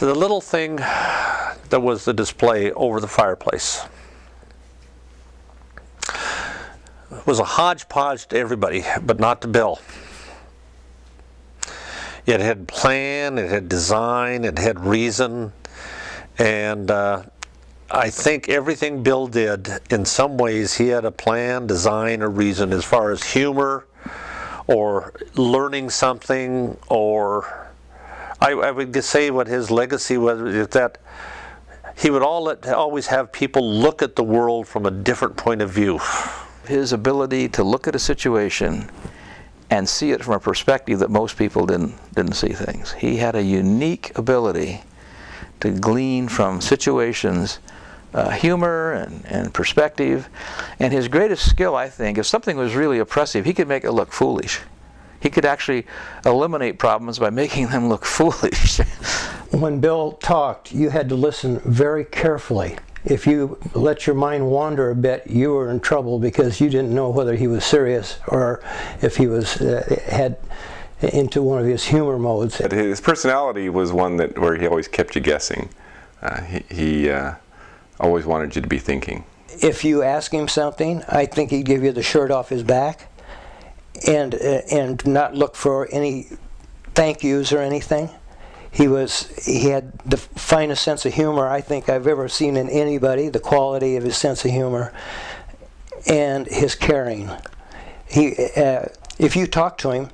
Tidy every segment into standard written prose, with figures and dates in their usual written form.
the little thing that was the display over the fireplace was a hodgepodge to everybody, but not to Bill. It had plan, it had design, it had reason, and I think everything Bill did, in some ways, he had a plan, design, or reason as far as humor, or learning something, or I would say what his legacy was, is that he would always have people look at the world from a different point of view. His ability to look at a situation and see it from a perspective that most people didn't see things. He had a unique ability to glean from situations humor and perspective. And his greatest skill, I think, if something was really oppressive, he could make it look foolish. He could actually eliminate problems by making them look foolish. When Bill talked, you had to listen very carefully. If you let your mind wander a bit, you were in trouble because you didn't know whether he was serious or if he was had into one of his humor modes. His personality was one where he always kept you guessing. He always wanted you to be thinking. If you ask him something, I think he'd give you the shirt off his back and not look for any thank yous or anything. He had the finest sense of humor I think I've ever seen in anybody, the quality of his sense of humor and his caring. If you talked to him,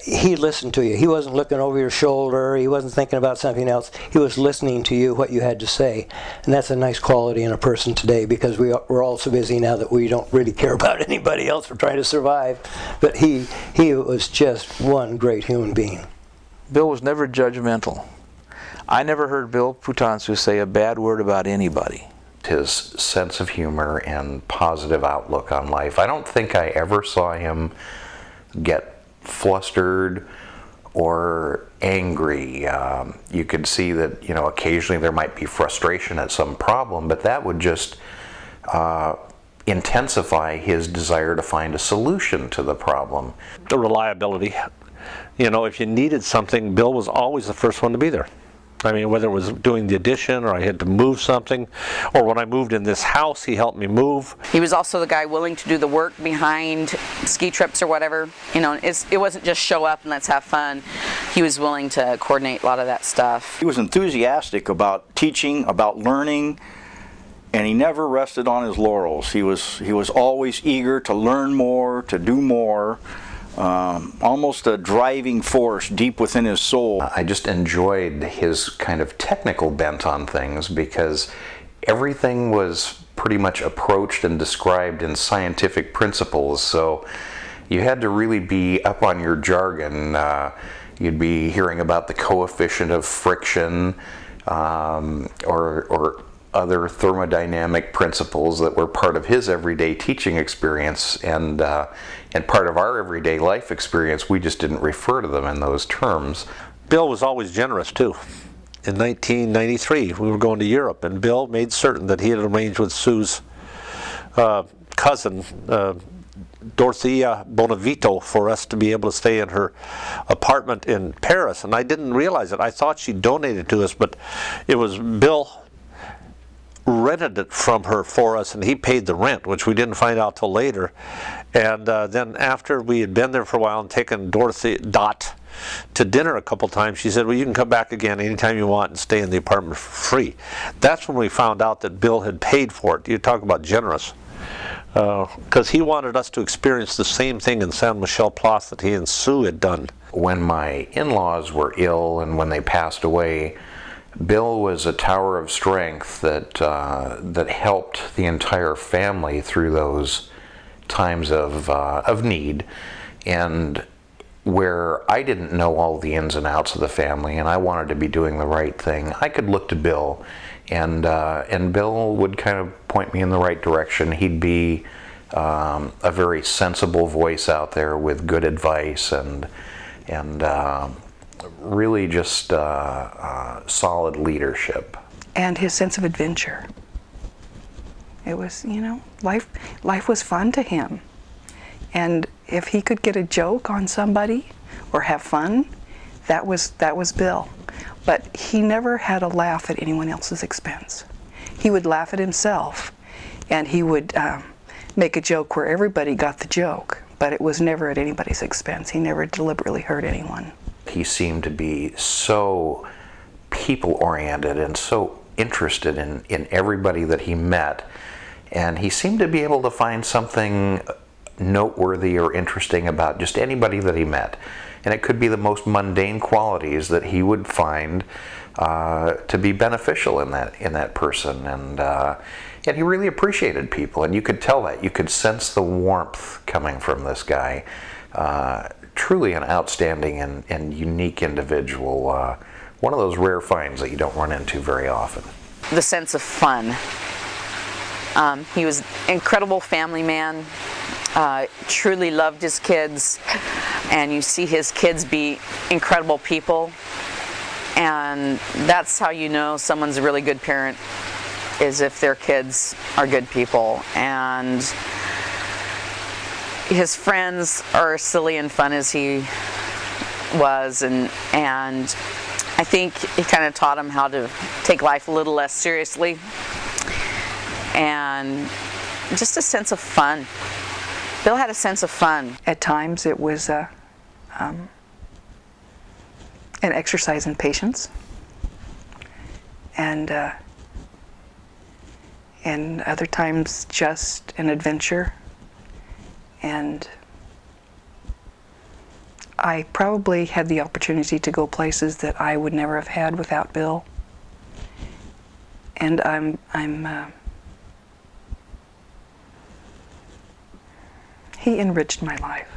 he listened to you. He wasn't looking over your shoulder. He wasn't thinking about something else. He was listening to you, what you had to say. And that's a nice quality in a person today, because we're all so busy now that we don't really care about anybody else. We're trying to survive. But he was just one great human being. Bill was never judgmental. I never heard Bill Putansu say a bad word about anybody. His sense of humor and positive outlook on life. I don't think I ever saw him get flustered or angry. You could see that, occasionally there might be frustration at some problem, but that would just intensify his desire to find a solution to the problem. The reliability. If you needed something, Bill was always the first one to be there. I mean, whether it was doing the addition or I had to move something, or when I moved in this house, he helped me move. He was also the guy willing to do the work behind ski trips or whatever. It wasn't just show up and let's have fun. He was willing to coordinate a lot of that stuff. He was enthusiastic about teaching, about learning, and he never rested on his laurels. He was always eager to learn more, to do more. Almost a driving force deep within his soul. I just enjoyed his kind of technical bent on things, because everything was pretty much approached and described in scientific principles, so you had to really be up on your jargon. You'd be hearing about the coefficient of friction or other thermodynamic principles that were part of his everyday teaching experience and part of our everyday life experience. We just didn't refer to them in those terms. Bill was always generous too. In 1993, we were going to Europe, and Bill made certain that he had arranged with Sue's cousin, Dorothea Bonavito, for us to be able to stay in her apartment in Paris. And I didn't realize it. I thought she donated to us, but it was Bill rented it from her for us, and he paid the rent, which we didn't find out till later. And then after we had been there for a while and taken Dot to dinner a couple times, she said, well, you can come back again anytime you want and stay in the apartment for free. That's when we found out that Bill had paid for it. You talk about generous. Because he wanted us to experience the same thing in Saint Michel Place that he and Sue had done. When my in-laws were ill and when they passed away, Bill was a tower of strength that helped the entire family through those times of need, and where I didn't know all the ins and outs of the family and I wanted to be doing the right thing, I could look to Bill, and Bill would kind of point me in the right direction. He'd be a very sensible voice out there with good advice and really just solid leadership. And his sense of adventure. It was, life was fun to him. And if he could get a joke on somebody or have fun, that was Bill. but he never had a laugh at anyone else's expense. He would laugh at himself, and he would make a joke where everybody got the joke, but it was never at anybody's expense. He never deliberately hurt anyone. He seemed to be so people-oriented and so interested in everybody that he met, and he seemed to be able to find something noteworthy or interesting about just anybody that he met. And it could be the most mundane qualities that he would find to be beneficial in that person, and he really appreciated people, and you could tell that. You could sense the warmth coming from this guy. Truly an outstanding and unique individual. One of those rare finds that you don't run into very often. The sense of fun. He was an incredible family man, truly loved his kids, and you see his kids be incredible people, and that's how you know someone's a really good parent, is if their kids are good people. And his friends are silly and fun as he was, and I think he kind of taught them how to take life a little less seriously, and just a sense of fun. Bill had a sense of fun. At times it was an exercise in patience, and other times just an adventure. And I probably had the opportunity to go places that I would never have had without Bill. And he enriched my life.